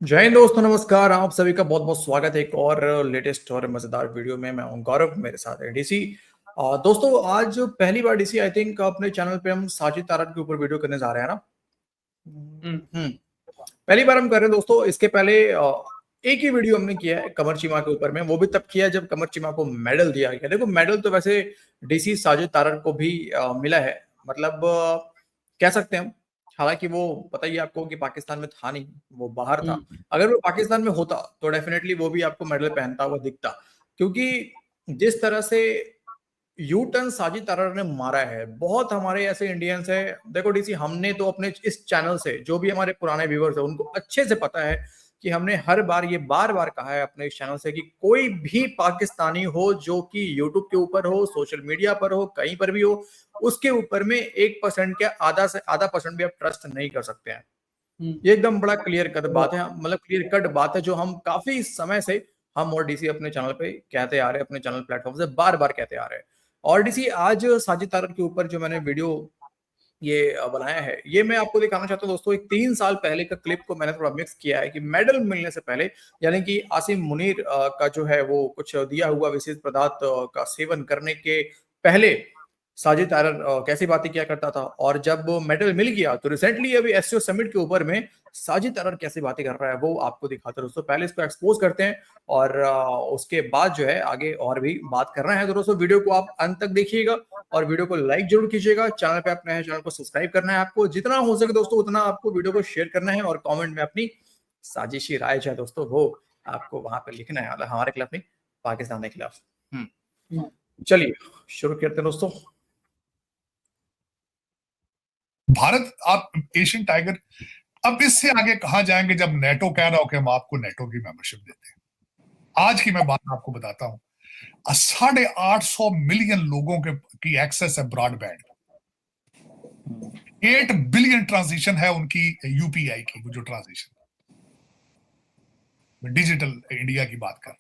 जय हिंद दोस्तों, नमस्कार। आप सभी का बहुत बहुत स्वागत है एक और लेटेस्ट और मजेदार वीडियो में। मैं हूं गौरव, मेरे साथ है डीसी। दोस्तों, आज पहली बार डीसी आई थिंक अपने चैनल पे हम साजिद तारड़ के ऊपर वीडियो करने जा रहे हैं ना। हम्म। हम्म पहली बार हम कर रहे हैं दोस्तों। इसके पहले एक ही वीडियो हमने किया है कमर चीमा के ऊपर में, वो भी तब किया जब कमर चीमा को मेडल दिया गया। देखो, मेडल तो वैसे डीसी साजिद तारड़ को भी मिला है, मतलब कह सकते हैं हम। हालांकि वो पता ही है आपको कि पाकिस्तान में था नहीं, वो बाहर था। अगर वो पाकिस्तान में होता तो डेफिनेटली वो भी आपको मेडल पहनता हुआ दिखता, क्योंकि जिस तरह से यू टर्न साजिद तारड़ ने मारा है, बहुत हमारे ऐसे इंडियंस है। देखो डीसी, हमने तो अपने इस चैनल से जो भी हमारे पुराने व्यूअर्स है उनको अच्छे से पता है कि हमने हर बार ये बार बार कहा है अपने इस चैनल से कि कोई भी पाकिस्तानी हो जो कि यूट्यूब के ऊपर हो, सोशल मीडिया पर हो, कहीं पर भी हो, उसके ऊपर में 1% के आधा से आधा परसेंट भी आप ट्रस्ट नहीं कर सकते हैं। ये एकदम बड़ा क्लियर कट बात है, मतलब क्लियर कट बात है जो हम काफी समय से हम और डीसी अपने चैनल पे कहते आ रहे हैं, अपने चैनल प्लेटफॉर्म से बार बार कहते आ रहे हैं। और डीसी, आज साजिद तारड़ के ऊपर जो मैंने वीडियो ये बनाया है, ये मैं आपको दिखाना चाहता हूँ दोस्तों। एक 3 साल पहले का क्लिप को मैंने थोड़ा मिक्स किया है कि मेडल मिलने से पहले, यानी कि आसिम मुनीर का जो है वो कुछ दिया हुआ विशेष पदार्थ का सेवन करने के पहले साजिद तारड़ कैसी बातें किया करता था, और जब मेडल मिल गया तो रिसेंटली अभी एससीओ समिट के ऊपर में साजिद तारड़ कैसी बातें कर रहा है वो आपको दिखाते हैं दोस्तों। पहले इसको एक्सपोज करते हैं और उसके बाद जो है आगे और भी बात करना है। तो दोस्तों, वीडियो को आप अंत तक देखिएगा और वीडियो को लाइक जरूर कीजिएगा। चैनल पे अपने चैनल को सब्सक्राइब करना है आपको, जितना हो सके दोस्तों उतना आपको वीडियो को शेयर करना है, और कमेंट में अपनी साजिशी राय जो है दोस्तों वो आपको वहां पे लिखना है, मतलब हमारे खिलाफ नहीं, पाकिस्तान के खिलाफ। चलिए शुरू करते हैं दोस्तों। भारत, आप एशियन टाइगर, अब इससे आगे कहां जाएंगे जब नेटो कह रहा हो कि हम आपको नेटो की मेंबरशिप देते हैं। आज की मैं बात आपको बताता हूं, 850 मिलियन लोगों की एक्सेस है ब्रॉडबैंड। 8 बिलियन ट्रांजिशन है उनकी यूपीआई की, जो ट्रांजिशन डिजिटल इंडिया की बात कर।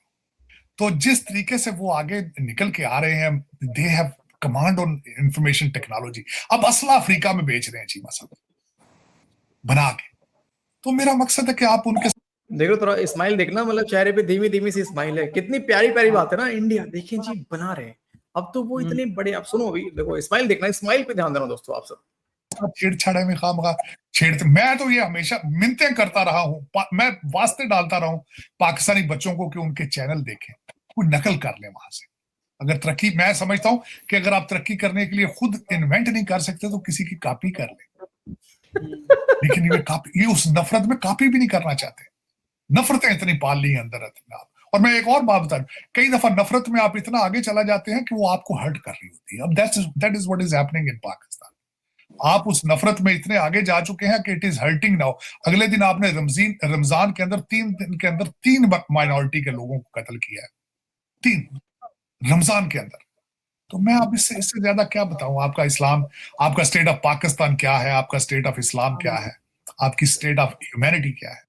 तो जिस तरीके से वो आगे निकल के आ रहे हैं, they have command on information technology. अब असला अफ्रीका में बेच रहे हैं चीमा साहब बना के। तो मेरा मकसद है कि आप उनके देखो थोड़ा स्माइल देखना, मतलब चेहरे पे धीमी धीमी सी स्माइल है, कितनी प्यारी प्यारी बात है ना। इंडिया देखें जी बना रहे हैं, अब तो वो इतने बड़े। आप सुनो अभी, देखो स्माइल देखना, स्माइल पे ध्यान देना दोस्तों आप सब। छेड़छाड़ में खामखा छेड़ते। मैं तो ये हमेशा मिन्नतें करता रहा हूं, मैं वास्ते डालता रहा हूं पाकिस्तानी बच्चों को कि उनके चैनल देखें, कोई नकल कर ले वहां से। अगर तरक्की, मैं समझता हूं कि अगर आप तरक्की करने के लिए खुद इन्वेंट नहीं कर सकते तो किसी की कॉपी कर ले। लेकिन ये उस नफरत में कॉपी भी नहीं करना चाहते। नफरतें इतनी पाल ली अंदर अपने आप। और मैं एक और बात बता दूं, कई दफा नफरत में आप इतना आगे चला जाते हैं कि वो आपको हर्ट कर रही होती है। अब that is what is happening in Pakistan. आप उस नफरत में इतने आगे जा चुके हैं कि इट इज हर्टिंग नाउ। अगले दिन आपने रमजान के अंदर 3 दिन के अंदर 3 माइनॉरिटी के लोगों को कत्ल किया है, 3 रमजान के अंदर। तो मैं अब इससे ज्यादा क्या बताऊं। आपका इस्लाम, आपका स्टेट ऑफ पाकिस्तान क्या है, आपका स्टेट ऑफ इस्लाम क्या है, आपकी स्टेट ऑफ ह्यूमैनिटी क्या है।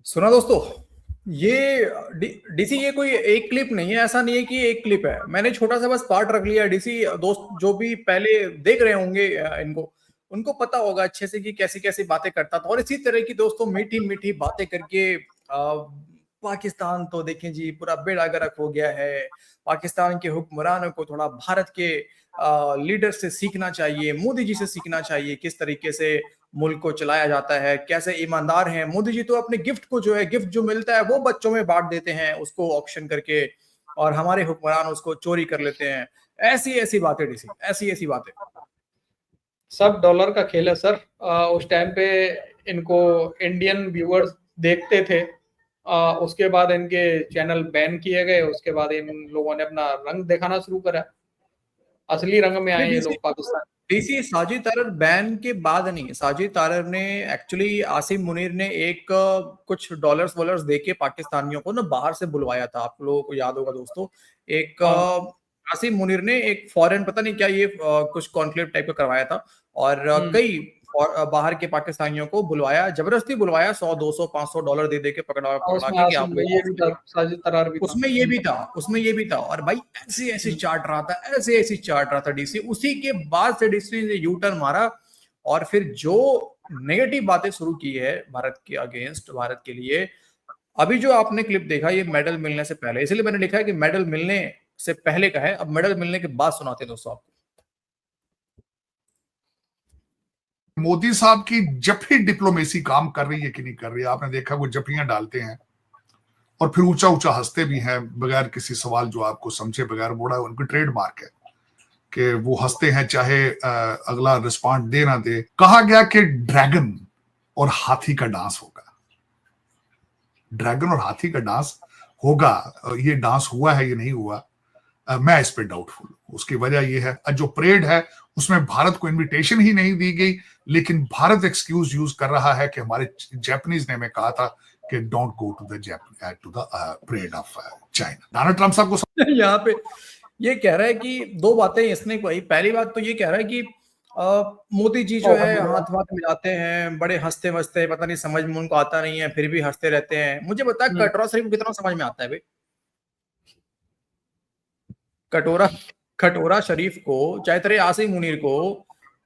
सुना दोस्तों, ये डीसी, ये कोई एक क्लिप नहीं है, ऐसा नहीं है कि एक क्लिप है। मैंने छोटा सा बस पार्ट रख लिया डीसी। दोस्त जो भी पहले देख रहे होंगे इनको, उनको पता होगा अच्छे से कि कैसी कैसी बातें करता था। और इसी तरह की दोस्तों मीठी मीठी बातें करके पाकिस्तान तो देखें जी पूरा बेड़ा गर्क हो गया है। पाकिस्तान के हुक्मरानों को थोड़ा भारत के लीडर से सीखना चाहिए, मोदी जी से सीखना चाहिए किस तरीके से मुल्क को चलाया जाता है, कैसे ईमानदार हैं मोदी जी। तो अपने गिफ्ट को जो है, गिफ्ट जो मिलता है वो बच्चों में बांट देते हैं उसको ऑक्शन करके, और हमारे हुक्मरान उसको चोरी कर लेते हैं। ऐसी ऐसी बातें डीसी, ऐसी ऐसी बातें। सब डॉलर का खेल है सर। उस टाइम पे इनको इंडियन व्यूअर्स देखते थे, उसके बाद इनके चैनल बैन किए गए। उसके बाद इन लोगों ने अपना रंग दिखाना शुरू करा, असली रंग में आए ये लोग पाकिस्तान। डीसी, साजिद तारड़ बैन के बाद नहीं, साजिद तारड़ ने एक्चुअली आसिम मुनीर ने एक कुछ डॉलर्स वॉलर्स देके पाकिस्तानियों को ना बाहर से बुलवाया था। आप लोगों को याद होगा दोस्तों, एक आसिम मुनीर ने एक फॉरेन, पता नहीं क्या ये कुछ कॉन्क्लेव टाइप का करवाया था, और कई बाहर के पाकिस्तानियों को बुलवाया, जबरदस्ती बुलवाया, 100 200 500 डॉलर दे दे के पकड़ा के कि आप साजिद तारड़ भी था। उसमें ये भी था, उसमें ये भी था। और भाई ऐसे ऐसे चाट रहा था, ऐसे ऐसे चाट रहा था डीसी। उसी के बाद से डीसी ने यू टर्न मारा, और फिर जो नेगेटिव बातें शुरू की है भारत के अगेंस्ट, भारत के लिए। अभी जो आपने क्लिप देखा ये मेडल मिलने से पहले, इसलिए मैंने लिखा है कि मेडल मिलने से पहले का है, अब मेडल मिलने के बाद सुनाते हैं दोस्तों आपको। मोदी साहब की जफी डिप्लोमेसी काम कर रही है कि नहीं कर रही है? आपने देखा वो जफियां डालते हैं और फिर ऊंचा ऊंचा हंसते भी हैं बगैर किसी सवाल जो आपको समझे बगैर। बोड़ा उनकी ट्रेडमार्क है कि वो हंसते हैं चाहे अगला रिस्पॉन्ड दे ना दे। कहा गया कि ड्रैगन और हाथी का डांस होगा, ड्रैगन और हाथी का डांस होगा। ये डांस हुआ है ये नहीं हुआ, मैं इस पे डाउटफुल हूं। उसकी वजह यह है जो परेड है उसमें भारत को इनविटेशन ही नहीं दी गई, लेकिन भारत एक्सक्यूज यूज कर रहा है कि हमारे जापानीज ने हमें कहा था कि don't go to the parade of China. Donald Trump साहब को यहाँ पे ये कह रहा है कि दो बातें इसने कोई, पहली बात तो ये कह रहा है कि मोदी जी जो है हाथ हाथ मिलाते हैं, बड़े हंसते मस्ते, पता नहीं समझ में उनको आता नहीं है फिर भी हंसते रहते हैं। मुझे बता कटोरा शरीफ कितना समझ में आता है भाई? कटोरा शरीफ को, चाहे तेरे आसिम मुनीर को,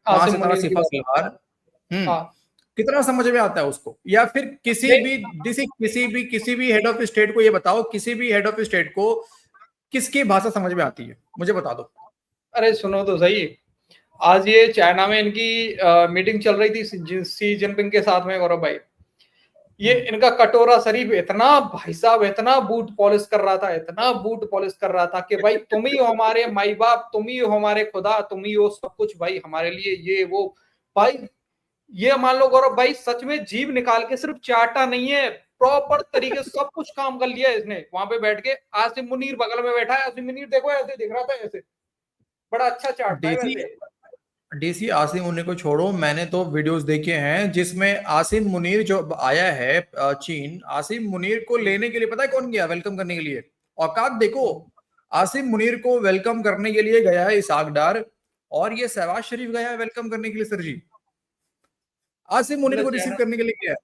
वहां से तारा सिफा सलवार, कितना समझ में आता है उसको? या फिर किसी भी हेड ऑफ स्टेट को ये बताओ, किसी भी हेड ऑफ स्टेट को किसकी भाषा समझ में आती है, मुझे बता दो। अरे सुनो तो सही, आज ये चाइना में इनकी मीटिंग चल रही थी सी जिनपिंग के साथ में गौरव भाई। ये इनका कटोरा शरीफ इतना, भाई साहब इतना बूट पॉलिश कर रहा था, इतना बूट पॉलिश कर रहा था कि भाई तुम ही हो हमारे माई बाप, तुम ही हो हमारे खुदा, तुम ही हो सब कुछ भाई हमारे लिए, ये वो। भाई ये मान लो गौरव भाई सच में जीभ निकाल के सिर्फ चाटा नहीं है, प्रॉपर तरीके से सब कुछ काम कर लिया इसने। वहां पे बैठ के आसिम मुनीर बगल में बैठा है, आसिम मुनीर देखो ऐसे दिख रहा था, ऐसे बड़ा अच्छा चाटता है वैसे। डीसी आसिम मुनीर को छोड़ो, मैंने तो वीडियोस देखे हैं जिसमें आसिम मुनीर जो आया है चीन, आसिम मुनीर को लेने के लिए पता है कौन गया वेलकम करने के लिए? औकात देखो, आसिम मुनीर को वेलकम करने के लिए गया है इसहाक डार, और ये शहबाज शरीफ गया है वेलकम करने के लिए। सर जी आसिम मुनीर को रिसीव करने के लिए गया है,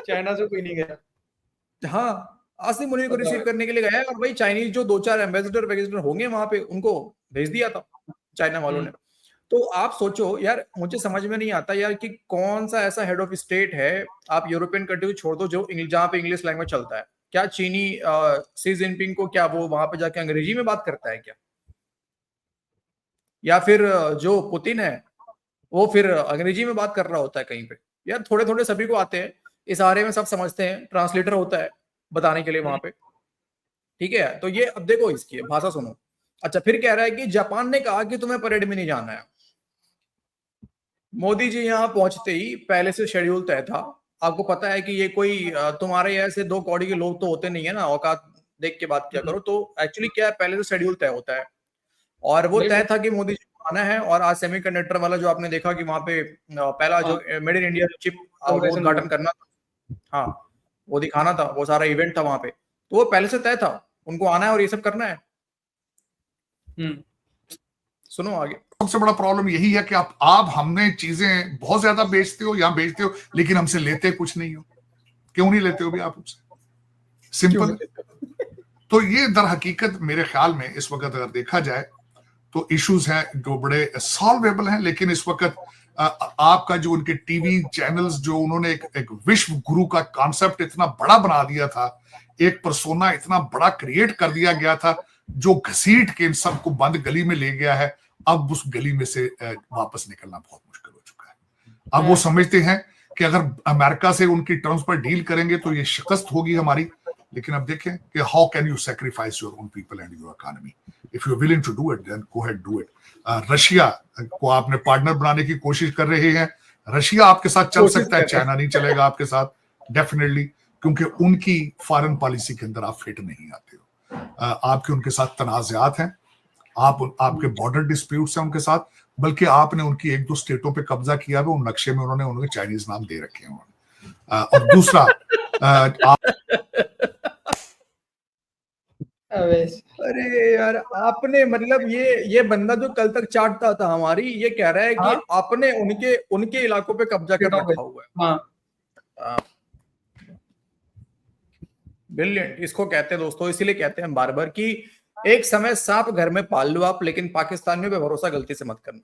चाइना से कोई नहीं गया। हाँ आसिम मुनीर को रिसीव करने के लिए गया है, और भाई चाइनीज जो 2-4 एम्बेसडर होंगे वहां पे उनको भेज दिया था चाइना वालों ने। तो आप सोचो यार, मुझे समझ में नहीं आता यार कि कौन सा ऐसा हेड ऑफ स्टेट है, आप यूरोपियन कंट्री छोड़ दो जो जहां पे इंग्लिश लैंग्वेज चलता है, क्या चीनी सी जिनपिंग को क्या वो वहां पे जाके अंग्रेजी में बात करता है क्या? या फिर जो पुतिन है वो फिर अंग्रेजी में बात कर रहा होता है कहीं पे? यार थोड़े थोड़े सभी को आते हैं, इस आरे में सब समझते हैं, ट्रांसलेटर होता है बताने के लिए वहां पे, ठीक है? तो ये अब देखो इसकी भाषा सुनो। अच्छा, फिर कह रहा है कि जापान ने कहा कि तुम्हें परेड में नहीं जाना है। मोदी जी यहाँ पहुंचते ही पहले से शेड्यूल तय था। आपको पता है कि ये कोई तुम्हारे ऐसे 2 कौड़ी के लोग तो होते नहीं है ना, औकात देख के बात किया करो। तो एक्चुअली क्या है, पहले से शेड्यूल तय होता है, और वो तय था कि मोदी जी को आना है। और आज सेमीकंडक्टर वाला जो आपने देखा कि वहां पे पहला जो मेड इन इंडिया चिप वो उद्घाटन करना था, हाँ वो दिखाना था, वो सारा इवेंट था वहां पे, तो वो पहले से तय था, उनको आना है और ये सब करना है। सुनो आगे। सबसे बड़ा प्रॉब्लम यही है कि आप हमने चीजें बहुत ज्यादा बेचते हो, यहां बेचते हो, लेकिन हमसे लेते कुछ नहीं हो। क्यों नहीं लेते हो भी आप हमसे? सिंपल। तो ये दर हकीकत मेरे ख्याल में इस वक्त अगर देखा जाए तो इश्यूज हैं जो बड़े सॉल्वेबल हैं, लेकिन इस वक्त आपका जो उनके टीवी चैनल्स जो उन्होंने एक विश्व गुरु का कॉन्सेप्ट इतना बड़ा बना दिया था, एक पर्सोना इतना बड़ा क्रिएट कर दिया गया था जो घसीट के इन सबको बंद गली में ले गया है। अब उस गली में से वापस निकलना बहुत मुश्किल हो चुका है। अब वो समझते हैं कि अगर अमेरिका से उनकी टर्म्स पर डील करेंगे तो ये शिकस्त होगी हमारी। लेकिन अब देखें कि how can you sacrifice your own people and your economy? If you are willing to do it then go ahead do it. Russia को आपने पार्टनर बनाने की कोशिश कर रहे हैं, रशिया आपके साथ चल सकता है, चाइना नहीं चलेगा आपके साथ डेफिनेटली, क्योंकि उनकी फॉरेन पॉलिसी के अंदर आप फिट नहीं आते हो। आपके उनके साथ तनाज़ात हैं, आपके बॉर्डर डिस्प्यूट्स हैं उनके साथ, बल्कि आपने उनकी 1-2 स्टेटों पे कब्जा किया है, उन नक्शे में उन्होंने उनके चाइनीज नाम दे रखे हैं उन्होंने। और दूसरा अरे यार आपने मतलब ये बंदा जो कल तक चाटता था हमारी, ये कह रहा है कि आपने उनके इलाकों पे कब्जा कर रखा हुआ है। ब्रिलियंट इसको कहते हैं दोस्तों, इसीलिए कहते हैं बार बार कि एक समय सांप घर में पाल लो आप, लेकिन पाकिस्तानियों पे भरोसा गलती से मत करना।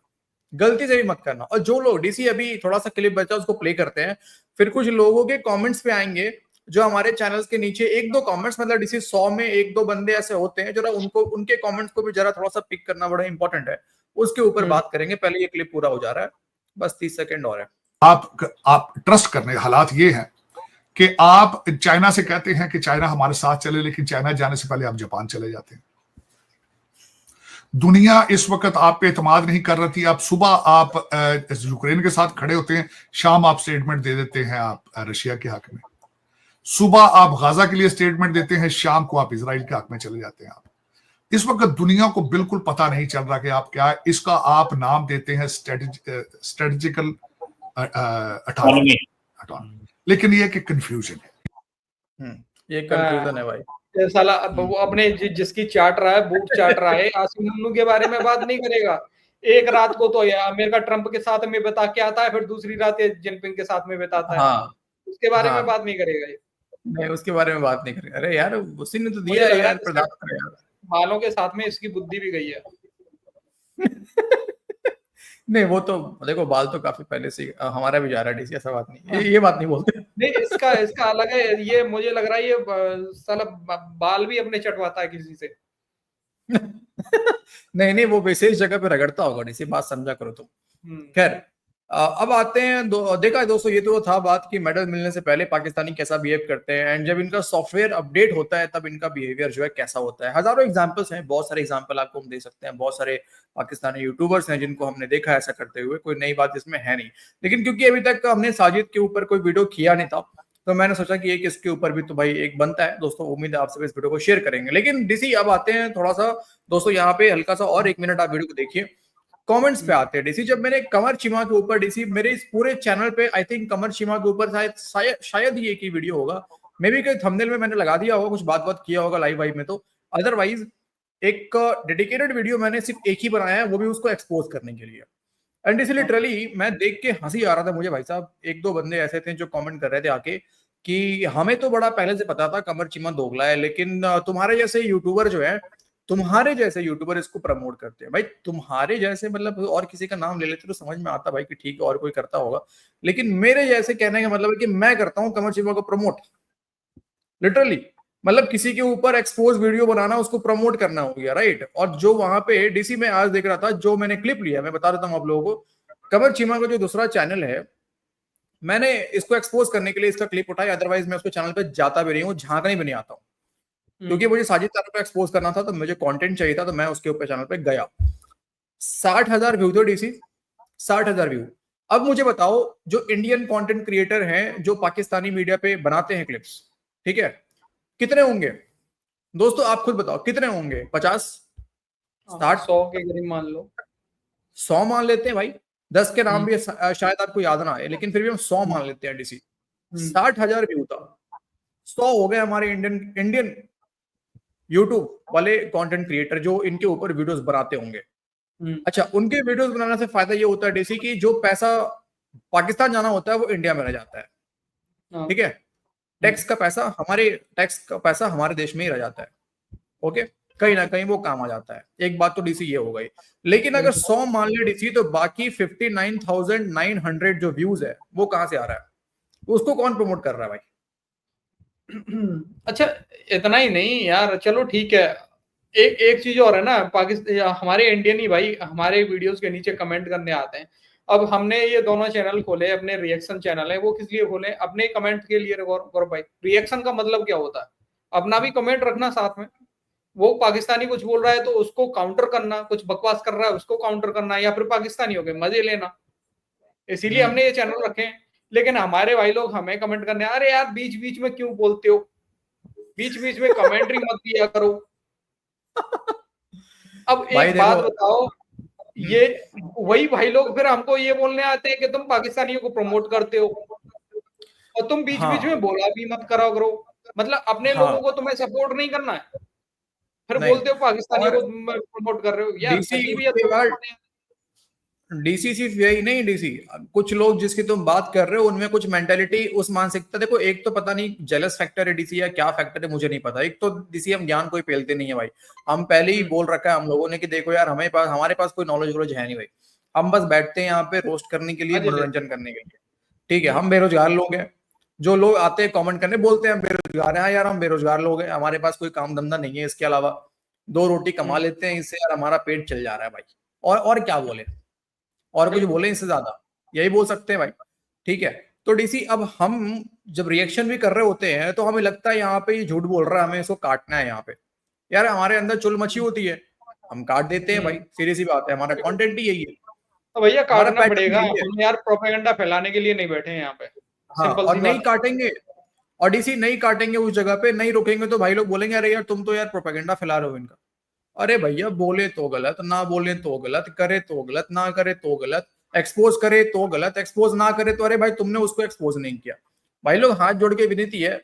गलती से भी मत करना। और जो लोग डीसी अभी थोड़ा सा क्लिप बचा उसको प्ले करते हैं, फिर कुछ लोगों के कमेंट्स पे आएंगे जो हमारे चैनल्स के नीचे एक दो कमेंट्स, मतलब डीसी 100 में एक दो बंदे ऐसे होते हैं जरा उनको उनके कमेंट्स को भी जरा थोड़ा सा पिक करना बड़ा इंपॉर्टेंट है, उसके ऊपर बात करेंगे। पहले ये क्लिप पूरा हो जा रहा है, बस 30 सेकंड और है। आप ट्रस्ट करने हालात ये हैं कि आप चाइना से कहते हैं कि चाइना हमारे साथ चले, लेकिन चाइना जाने से पहले आप जापान चले जाते हैं। दुनिया इस वक्त आप पे एतमाद नहीं कर रही थी। आप सुबह आप यूक्रेन के साथ खड़े होते हैं, शाम आप स्टेटमेंट दे देते हैं आप रशिया के हक में। सुबह आप गाजा के लिए स्टेटमेंट देते हैं, शाम को आप इजराइल के हक में चले जाते हैं। आप इस वक्त दुनिया को बिल्कुल पता नहीं चल रहा कि आप क्या है। इसका आप नाम देते हैं स्ट्रेटेजिकल ऑटोनॉमी, लेकिन ये कि कंफ्यूजन है। ये कंफ्यूजन है भाई। साला वो अपने जिसकी चाट रहा है, बुक चाट रहा है, आसिम मुन्नू के बारे में बात नहीं करेगा। एक रात को तो अमेरिका ट्रंप के साथ में बता के आता है, फिर दूसरी रात जिनपिंग के साथ में बताता है। हाँ, उसके बारे में बात नहीं करेगा ये। नहीं, उसके बारे में बात नहीं करेगा। अरे यार उसी ने तो दिया है यार प्रधान यार। बालों के साथ में इसकी बुद्धि भी गई है। नहीं वो तो देखो, बाल तो काफी पहले से हमारा भी जा रहा है डीसी, ऐसा बात नहीं, ये बात नहीं बोलते। नहीं, इसका अलग है। ये मुझे लग रहा है ये साला बाल भी अपने चटवाता है किसी से। नहीं वो विशेष जगह पे रगड़ता होगा डीसी, बात समझा करो तुम। खैर अब आते हैं देखा है दोस्तों, ये तो था बात कि मेडल मिलने से पहले पाकिस्तानी कैसा बिहेव करते हैं, एंड जब इनका सॉफ्टवेयर अपडेट होता है तब इनका बिहेवियर जो है कैसा होता है। हजारों एग्जांपल्स हैं, बहुत सारे एग्जांपल आपको हम दे सकते हैं। बहुत सारे पाकिस्तानी यूट्यूबर्स हैं जिनको हमने देखा ऐसा करते हुए, कोई नई बात इसमें है नहीं। लेकिन क्योंकि अभी तक हमने साजिद के ऊपर कोई वीडियो किया नहीं था, तो मैंने सोचा कि एक इसके ऊपर भी तो भाई एक बनता है। दोस्तों उम्मीद है आप सब इस वीडियो को शेयर करेंगे। लेकिन डीसी अब आते हैं थोड़ा सा दोस्तों, यहाँ पे हल्का सा और 1 मिनट आप वीडियो को देखिए, कमेंट्स पे आते हैं डीसी। जब मैंने कमर चीमा के ऊपर डीसी मेरे इस पूरे चैनल पे आई थिंक कमर चीमा के ऊपर शायद ही एक ही वीडियो होगा, मे बी कोई थंबनेल में मैंने लगा दिया होगा, कुछ बात किया होगा लाइव वाइव में, तो अदरवाइज एक डेडिकेटेड वीडियो मैंने सिर्फ एक ही बनाया है, वो भी उसको एक्सपोज करने के लिए। एंड इस लिटरली मैं देख के हंसी आ रहा था मुझे भाई साहब। एक दो बंदे ऐसे थे जो कमेंट कर रहे थे आके कि हमें तो बड़ा पहले से पता था कमर चीमा दोगला है, लेकिन तुम्हारे जैसे यूट्यूबर जो है, तुम्हारे जैसे यूट्यूबर इसको प्रमोट करते हैं। भाई तुम्हारे जैसे मतलब और किसी का नाम ले लेते तो समझ में आता भाई कि ठीक है और कोई करता होगा, लेकिन मेरे जैसे कहने का मतलब है कि मैं करता हूं कमर चीमा को प्रमोट, लिटरली। मतलब किसी के ऊपर एक्सपोज वीडियो बनाना, उसको प्रमोट करना हो गया, राइट। और जो वहां पे डीसी में आज देख रहा था, जो मैंने क्लिप लिया, मैं बता देता हूं आप लोगों को। कमर चीमा का जो दूसरा चैनल है, मैंने इसको एक्सपोज करने के लिए इसका क्लिप उठाया, अदरवाइज मैं उसके चैनल पे जाता भी नहीं हूँ, झांकने भी नहीं आता हूँ, क्योंकि मुझे साजिद तारक को एक्सपोज करना था, तो मुझे कंटेंट चाहिए था, तो मैं उसके ऊपर चैनल पे गया। 60,000 व्यू थे डीसी, 60,000 व्यू। अब मुझे बताओ, जो इंडियन कंटेंट क्रिएटर हैं जो पाकिस्तानी मीडिया पे बनाते हैं क्लिप्स, ठीक है, कितने होंगे दोस्तों? आप खुद बताओ कितने होंगे? 50, 60, 100 के करीब मान लो, 100 मान लेते हैं भाई। 10 के नाम भी शायद आपको याद ना आए, लेकिन फिर भी हम 100 मान लेते हैं डीसी। 60,000 व्यू था, 100 हो गए हमारे इंडियन यूट्यूब वाले कंटेंट क्रिएटर जो इनके ऊपर वीडियोस बनाते होंगे। अच्छा, उनके वीडियोस बनाने से फायदा ये होता है डीसी की जो पैसा पाकिस्तान जाना होता है वो इंडिया में रह जाता है, ठीक है। टैक्स का पैसा हमारे देश में ही रह जाता है, ओके, कहीं ना कहीं वो काम आ जाता है। एक बात तो डीसी ये हो गई। लेकिन अगर 100 मान ले डीसी, तो बाकी 59,900 जो व्यूज है वो कहां से आ रहा है? उसको कौन प्रमोट कर रहा है भाई? अच्छा, इतना ही नहीं यार, चलो ठीक है। एक चीज और है ना, पाकिस्तान हमारे इंडियन ही भाई हमारे वीडियोस के नीचे कमेंट करने आते हैं। अब हमने ये दोनों चैनल खोले, अपने रिएक्शन चैनल है, वो किस लिए खोले? अपने कमेंट के लिए। गौरव भाई, रिएक्शन का मतलब क्या होता है? अपना भी कमेंट रखना साथ में। वो पाकिस्तानी कुछ बोल रहा है तो उसको काउंटर करना, कुछ बकवास कर रहा है उसको काउंटर करना, या फिर पाकिस्तानी हो गए मजे लेना। इसीलिए हमने ये चैनल रखे हैं। लेकिन हमारे भाई लोग हमें कमेंट करने, अरे यार बीच बीच में क्यों बोलते हो, बीच बीच में कमेंट्री मत दिया करो। अब एक बात बताओ, ये वही भाई लोग फिर हमको ये बोलने आते हैं कि तुम पाकिस्तानियों को प्रमोट करते हो और तुम बीच बीच में बोला भी मत करा करो। मतलब अपने लोगों को तुम्हें सपोर्ट नहीं करना है, फिर बोलते हो पाकिस्तानियों को प्रमोट कर रहे हो यार। डीसी सिर्फ यही नहीं, डीसी कुछ लोग जिसकी तुम बात कर रहे हो उनमें कुछ मेंटालिटी, उस मानसिकता, देखो एक तो पता नहीं जेलस फैक्टर है डीसी या क्या फैक्टर है मुझे नहीं पता। एक तो डीसी हम ज्ञान कोई पेलते नहीं है भाई, हम पहले ही बोल रखा है हम लोगों ने कि देखो यार हमारे पास कोई नॉलेज है नहीं भाई, हम बस बैठते हैं यहाँ पे रोस्ट करने के लिए, हाँ जी, मनोरंजन करने के लिए। ठीक है, हम बेरोजगार लोग हैं, जो लोग आते हैं कमेंट करने बोलते हैं हम बेरोजगार हैं। हाँ यार, हम बेरोजगार लोग हैं, हमारे पास कोई काम धंधा नहीं है इसके अलावा, 2 रोटी कमा लेते हैं, इससे यार हमारा पेट चल जा रहा है भाई। और क्या बोले, और कुछ बोले इससे ज्यादा? यही बोल सकते हैं भाई। ठीक है, तो डीसी अब हम जब रिएक्शन भी कर रहे होते हैं तो हमें लगता है यहाँ पे ये झूठ बोल रहा है, हमें इसको काटना है यहाँ पे। यार हमारे अंदर चुल मची होती है, हम काट देते हैं भाई, सीधी सी बात है, हमारा कंटेंट ही यही है, तो भैया हमारा काटना पैटर्न पड़ेगा, यही है। हम यार प्रोपेगेंडा फैलाने के लिए नहीं बैठे हैं यहाँ पे, हाँ, सिंपल और सी नहीं बात है। काटेंगे, और डीसी नहीं काटेंगे उस जगह पे, नहीं रोकेंगे तो भाई लोग बोलेंगे अरे यार तुम तो यार प्रोपेगेंडा फैला रहे हो इनका। अरे भैया, बोले तो गलत, ना बोले तो गलत, करे तो गलत, ना करे तो गलत, एक्सपोज करे तो गलत, एक्सपोज ना करे तो अरे भाई तुमने उसको एक्सपोज नहीं किया। भाई लोग हाथ जोड़ के विनती है,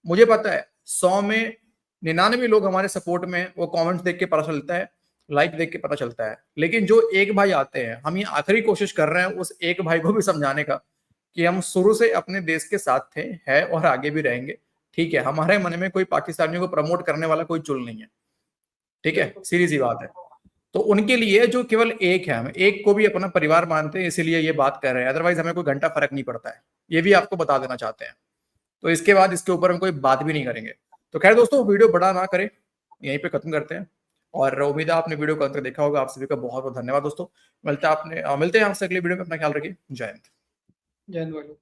मुझे पता है 100 में 99 लोग हमारे सपोर्ट में, वो कमेंट्स देख के पता चलता है, लाइक देख के पता चलता है, लेकिन जो एक भाई आते हैं, हम ये आखिरी कोशिश कर रहे हैं उस एक भाई को भी समझाने का कि हम शुरू से अपने देश के साथ थे, है और आगे भी रहेंगे। ठीक है, हमारे मन में कोई पाकिस्तानियों को प्रमोट करने वाला कोई चुल नहीं है। ठीक है, सीधी सी बात है। तो उनके लिए जो केवल एक है, हम एक को भी अपना परिवार मानते हैं, इसीलिए ये बात कर रहे हैं, अदरवाइज हमें कोई घंटा फर्क नहीं पड़ता है, ये भी आपको बता देना चाहते हैं। तो इसके बाद इसके ऊपर हम कोई बात भी नहीं करेंगे। तो खैर दोस्तों, वीडियो बड़ा ना करें, यहीं पे खत्म करते हैं, और उम्मीद है आपने वीडियो को अंत तक देखा होगा। आप सभी का बहुत बहुत धन्यवाद दोस्तों। मिलते हैं आपसे अगली वीडियो में, अपना ख्याल रखिए। जय हिंद। जय हिंद भाई लोग।